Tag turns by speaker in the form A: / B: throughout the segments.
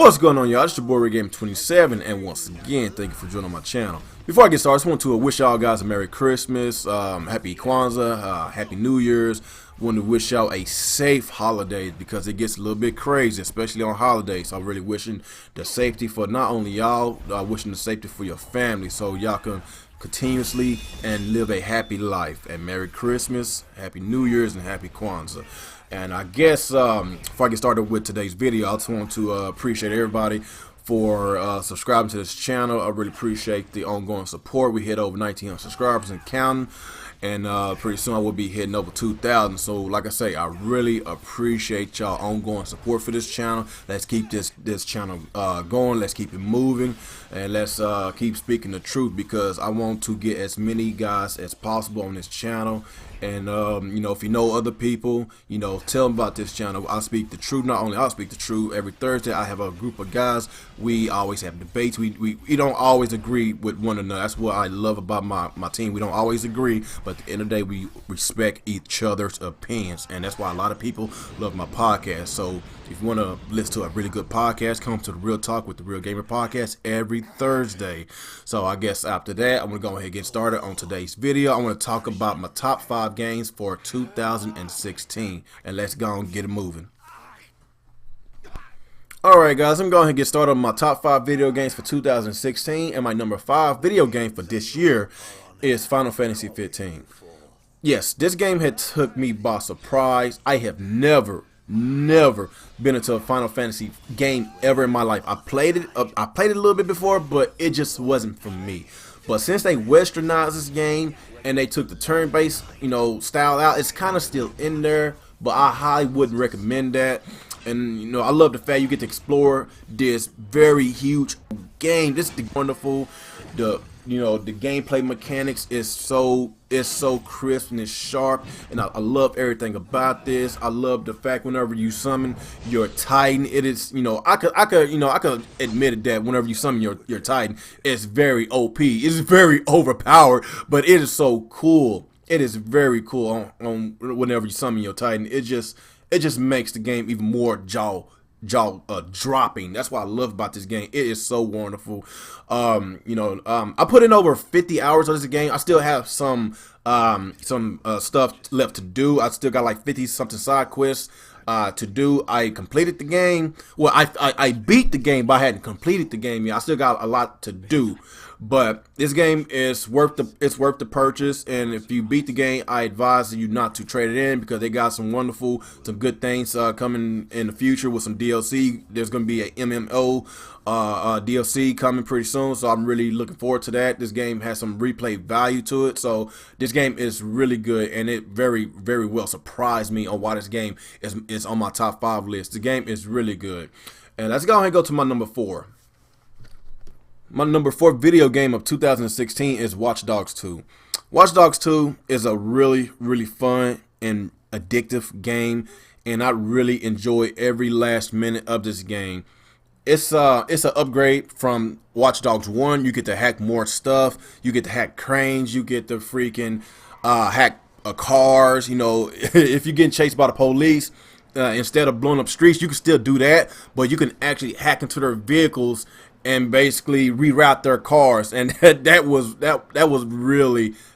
A: What's going on, y'all? It's your boy RedGame27, and once again, thank you for joining my channel. Before I get started, I just want to wish y'all guys a Merry Christmas, Happy Kwanzaa, Happy New Year's. I want to wish y'all a safe holiday because it gets a little bit crazy, especially on holidays. So I'm really wishing the safety for not only y'all, wishing the safety for your family, so y'all can continuously and live a happy life. And Merry Christmas, Happy New Year's, and Happy Kwanzaa. And I guess before I get started with today's video, I just want to appreciate everybody for subscribing to this channel. I really appreciate the ongoing support. We hit over 1,900 subscribers and counting, and pretty soon I will be hitting over 2,000. So like I say, I really appreciate y'all ongoing support for this channel. Let's keep this channel going. Let's keep it moving, and let's keep speaking the truth, because I want to get as many guys as possible on this channel. And you know, if you know other people, you know, tell them about this channel. I speak the truth. Not only I speak the truth, every Thursday I have a group of guys. We always have debates. We don't always agree with one another. That's what I love about my team. We don't always agree, but at the end of the day, we respect each other's opinions, and that's why a lot of people love my podcast. So if you want to listen to a really good podcast, come to the Real Talk with the Real Gamer podcast every Thursday. So I guess after that, I'm going to go ahead and get started on today's video. I want to talk about my top 5 games for 2016, and let's go and get it moving. Alright guys, I'm going to get started on my top 5 video games for 2016, and my number 5 video game for this year is Final Fantasy 15. Yes, this game had took me by surprise. I have never been into a Final Fantasy game ever in my life. I played it a little bit before, but it just wasn't for me. But since they westernized this game and they took the turn-based, you know, style out, it's kind of still in there, but I highly wouldn't recommend that. And you know, I love the fact you get to explore this very huge game. This is wonderful. The gameplay mechanics is so crisp and it's sharp, and I love everything about this. I love the fact whenever you summon your Titan, it is, you know, I could admit that whenever you summon your Titan, it's very OP. It's very overpowered, but it is so cool. It is very cool on whenever you summon your Titan. It just makes the game even more jaw dropping. That's what I love about this game. It is so wonderful. I put in over 50 hours of this game. I still have some stuff left to do. I still got like 50 something side quests to do. I completed the game. Well, I beat the game, but I hadn't completed the game yet. I still got a lot to do. But this game is worth the purchase, and if you beat the game, I advise you not to trade it in, because they got some good things coming in the future with some DLC. There's going to be a MMO DLC coming pretty soon, so I'm really looking forward to that. This game has some replay value to it, so this game is really good, and it very well surprised me on why this game is on my top 5 list. The game is really good. And let's go ahead and go to my number 4. My number 4 video game of 2016 is Watch Dogs 2. Watch Dogs 2 is a really fun and addictive game, and I really enjoy every last minute of this game. It's an upgrade from Watch Dogs 1. You get to hack more stuff. You get to hack cranes. You get to freaking hack cars. You know, if you're getting chased by the police, instead of blowing up streets, you can still do that, but you can actually hack into their vehicles and basically reroute their cars, and that was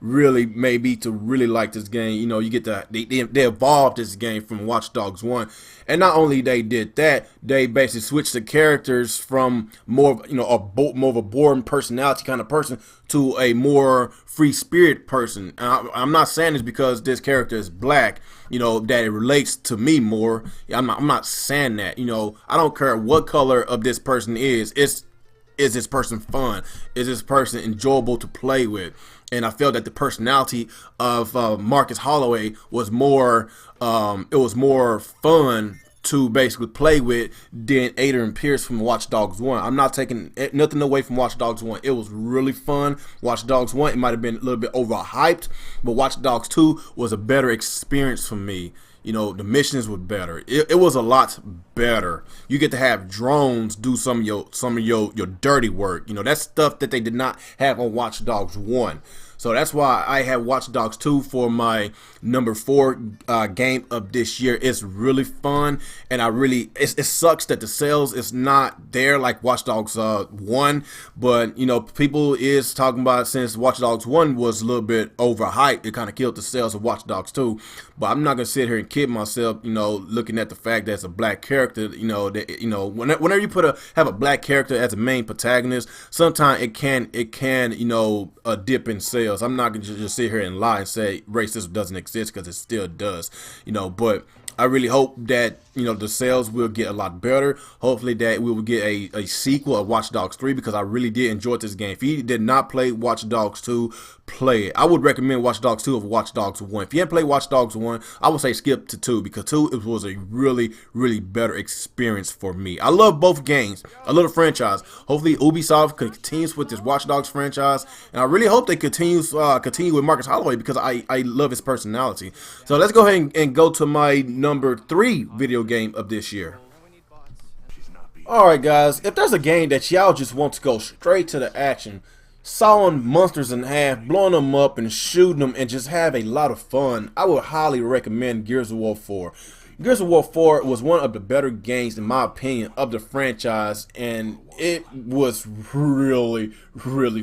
A: really made me to really like this game. You know, you get to they evolved this game from Watch Dogs 1, and not only they did that, they basically switched the characters from more of a boring personality kind of person to a more free spirit person. I'm not saying this because this character is black, you know, that it relates to me more. I'm not saying that. You know, I don't care what color of this person is. Is this person fun? Is this person enjoyable to play with? And I felt that the personality of Marcus Holloway was more fun to basically play with than Adrian Pierce from Watch Dogs 1. I'm not taking nothing away from Watch Dogs 1. It was really fun. Watch Dogs 1, it might have been a little bit overhyped, but Watch Dogs 2 was a better experience for me. You know, the missions were better. It was a lot better. You get to have drones do some of your dirty work. You know, that's stuff that they did not have on Watch Dogs 1. So that's why I had Watch Dogs 2 for my number 4 game of this year. It's really fun, and it sucks that the sales is not there like Watch Dogs 1, but you know, people is talking about, since Watch Dogs 1 was a little bit overhyped, it kind of killed the sales of Watch Dogs 2. But I'm not gonna sit here and kid myself, you know, looking at the fact that it's a black character. You know, that, you know, whenever you have a black character as a main protagonist, sometimes it can you know, a dip in sales. I'm not gonna just sit here and lie and say racism doesn't exist, because it still does, you know. But I really hope that, you know, the sales will get a lot better. Hopefully that we will get a sequel of Watch Dogs 3, because I really did enjoy this game. If you did not play Watch Dogs 2, play it. I would recommend Watch Dogs 2 over Watch Dogs 1. If you haven't played Watch Dogs 1, I would say skip to 2, because 2 it was a really better experience for me. I love both games. I love the franchise. Hopefully Ubisoft continues with this Watch Dogs franchise, and I really hope they continue with Marcus Holloway, because I love his personality. So let's go ahead and go to my number 3 video game of this year. Alright guys, if there's a game that y'all just want to go straight to the action, sawing monsters in half, blowing them up and shooting them, and just have a lot of fun, I would highly recommend Gears of War 4. Gears of War 4 was one of the better games, in my opinion, of the franchise, and it was really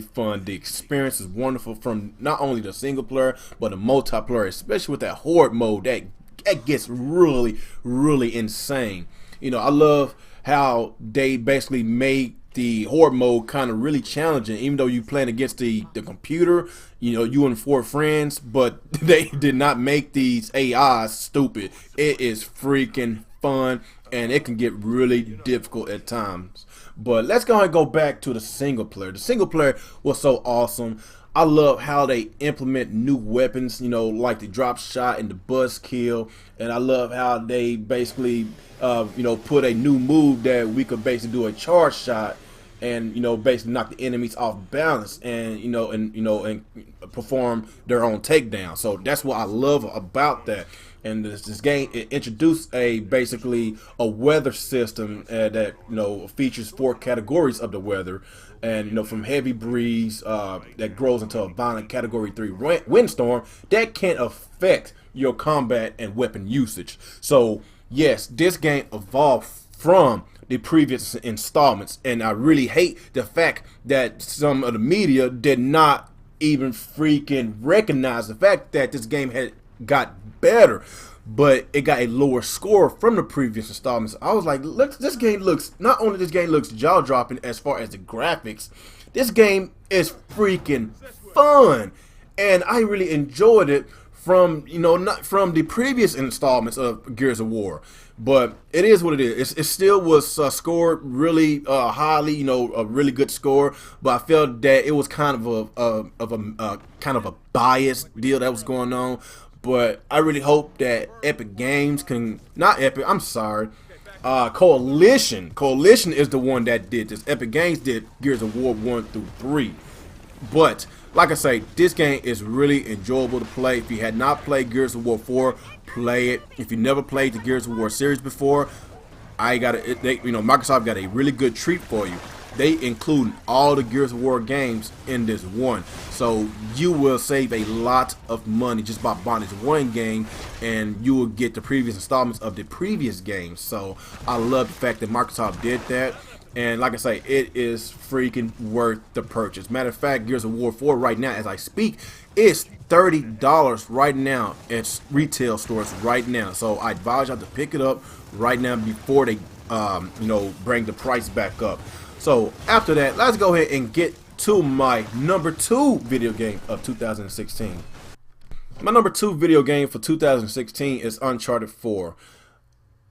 A: fun. The experience is wonderful, from not only the single player but the multiplayer, especially with that horde mode. That gets really insane. You know, I love how they basically made the horde mode kind of really challenging, even though you playing against the computer, you know, you and 4 friends, but they did not make these AIs stupid. It is freaking fun, and it can get really difficult at times. But let's go ahead and go back to the single player. The single player was so awesome. I love how they implement new weapons, you know, like the drop shot and the buzzkill, and I love how they basically, you know, put a new move that we could basically do a charge shot, and you know, basically knock the enemies off balance, and and perform their own takedown. So that's what I love about that. And this game, it introduced basically a weather system that, you know, features 4 categories of the weather, and you know, from heavy breeze that grows into a violent category 3 windstorm that can affect your combat and weapon usage. So yes, this game evolved from the previous installments, and I really hate the fact that some of the media did not even freaking recognize the fact that this game had got better, but it got a lower score from the previous installments. I was like, look, this game looks, not only this game looks jaw-dropping as far as the graphics, this game is freaking fun, and I really enjoyed it from, you know, not from the previous installments of Gears of War. But it is what it is. It still was scored really highly, you know, a really good score. But I felt that it was kind of a biased deal that was going on. But I really hope that Epic Games can, not Epic, I'm sorry, Coalition is the one that did this. Epic Games did Gears of War 1 through 3. But like I say, this game is really enjoyable to play. If you had not played Gears of War 4, play it. If you never played the Gears of War series before, Microsoft got a really good treat for you. They include all the Gears of War games in this one, so you will save a lot of money just by buying this one game, and you will get the previous installments of the previous games. So I love the fact that Microsoft did that. And like I say, it is freaking worth the purchase. Matter of fact, Gears of War 4 right now, as I speak, is $30 right now at retail stores right now. So I advise y'all to pick it up right now before they, bring the price back up. So after that, let's go ahead and get to my number 2 video game of 2016. My number 2 video game for 2016 is Uncharted 4.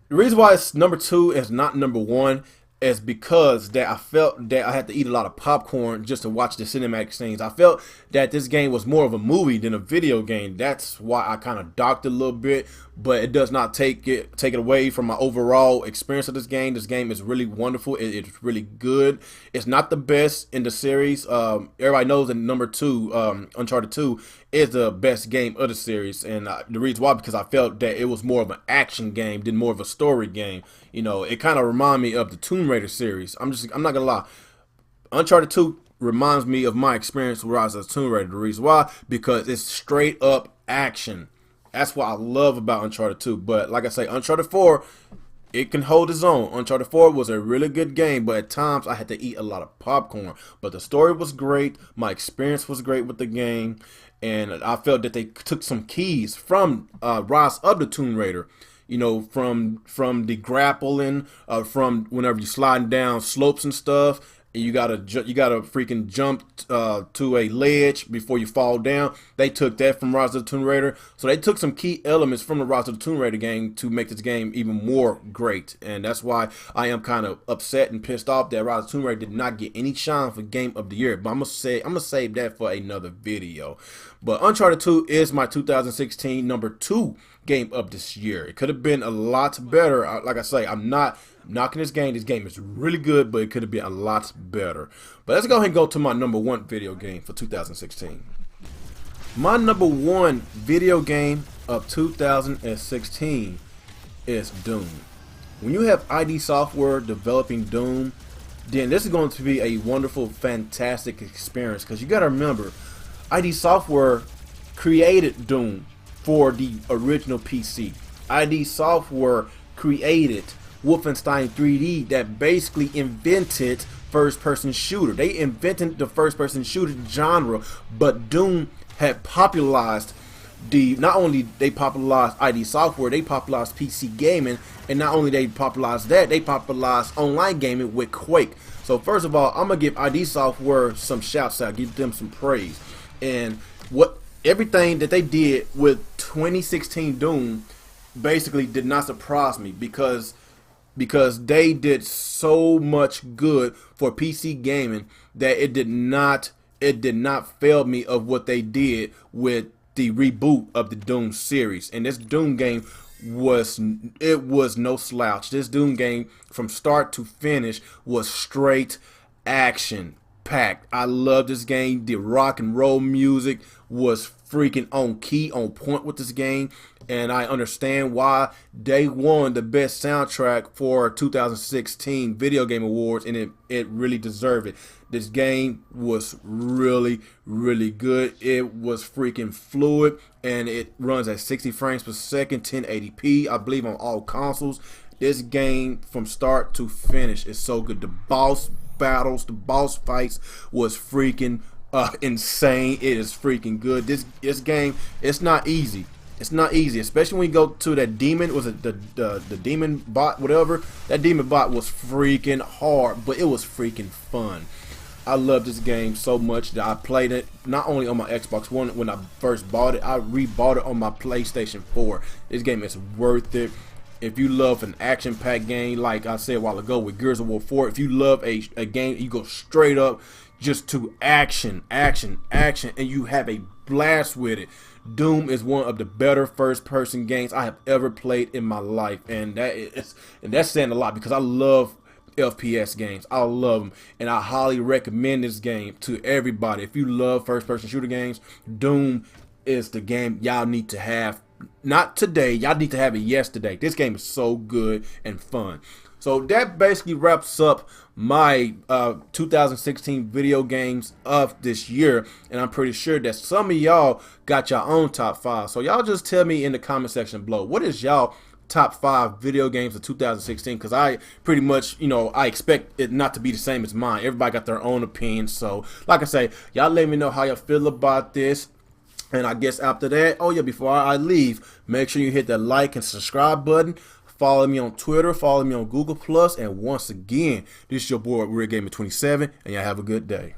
A: The reason why it's number 2 is not number 1 is because that I felt that I had to eat a lot of popcorn just to watch the cinematic scenes. I felt that this game was more of a movie than a video game. That's why I kind of docked it a little bit, but it does not take it away from my overall experience of this game. This game is really wonderful. It's really good. It's not the best in the series. Everybody knows that number 2, Uncharted 2, is the best game of the series, and the reason why, because I felt that it was more of an action game than more of a story game. You know, it kind of reminded me of the Tomb Raider series. I'm not gonna lie, Uncharted 2 reminds me of my experience with Rise of the Tomb Raider. The reason why, because it's straight up action. That's what I love about Uncharted 2. But like I say, Uncharted 4, it can hold its own. Uncharted 4 was a really good game, but at times I had to eat a lot of popcorn. But the story was great. My experience was great with the game. And I felt that they took some keys from Rise of the Tomb Raider. You know, from the grappling, from whenever you sliding down slopes and stuff. And you gotta freaking jump to a ledge before you fall down. They took that from Rise of the Tomb Raider, so they took some key elements from the Rise of the Tomb Raider game to make this game even more great. And that's why I am kind of upset and pissed off that Rise of the Tomb Raider did not get any shine for Game of the Year. But I'm gonna save that for another video. But Uncharted 2 is my 2016 number 2 game of this year. It could have been a lot better. Like I say, I'm not knocking this game. This game is really good, but it could have been a lot better. But let's go ahead and go to my number 1 video game for 2016. My number 1 video game of 2016 is Doom. When you have ID Software developing Doom, then this is going to be a wonderful, fantastic experience, because you got to remember, ID Software created Doom for the original PC. ID Software created Wolfenstein 3D that basically invented first-person shooter. They invented the first-person shooter genre, but Doom had popularized not only they popularized ID Software, they popularized PC gaming, and not only they popularized that, they popularized online gaming with Quake. So first of all, I'm gonna give ID Software some shouts out, give them some praise. And everything that they did with 2016 Doom basically did not surprise me, because they did so much good for PC gaming that it did not fail me of what they did with the reboot of the Doom series. And this Doom game was no slouch. This Doom game from start to finish was straight action packed. I love this game. The rock and roll music was freaking on key, on point with this game, and I understand why they won the best soundtrack for 2016 Video Game Awards, and it really deserved it. This game was really, really good. It was freaking fluid, and it runs at 60 frames per second, 1080p, I believe, on all consoles. This game from start to finish is so good. The boss battles, the boss fights was freaking insane. It is freaking good. This game, it's not easy. It's not easy, especially when you go to that demon. Was it the demon bot, whatever? That demon bot was freaking hard, but it was freaking fun. I love this game so much that I played it not only on my Xbox One when I first bought it, I rebought it on my PlayStation 4. This game is worth it. If you love an action-packed game, like I said a while ago with Gears of War 4, if you love a game, you go straight up just to action, action, action, and you have a blast with it. Doom is one of the better first-person games I have ever played in my life, and that's saying a lot, because I love FPS games. I love them, and I highly recommend this game to everybody. If you love first-person shooter games, Doom is the game y'all need to have. Not today, y'all need to have it yesterday. This game is so good and fun. So that basically wraps up my 2016 video games of this year, and I'm pretty sure that some of y'all got your own top 5. So y'all just tell me in the comment section below, what is y'all top 5 video games of 2016? Because I pretty much, I expect it not to be the same as mine. Everybody got their own opinion. So like I say, y'all let me know how y'all feel about this. And I guess after that, oh yeah, before I leave, make sure you hit that like and subscribe button. Follow me on Twitter, follow me on Google+, and once again, this is your boy, RealGamer27, and y'all have a good day.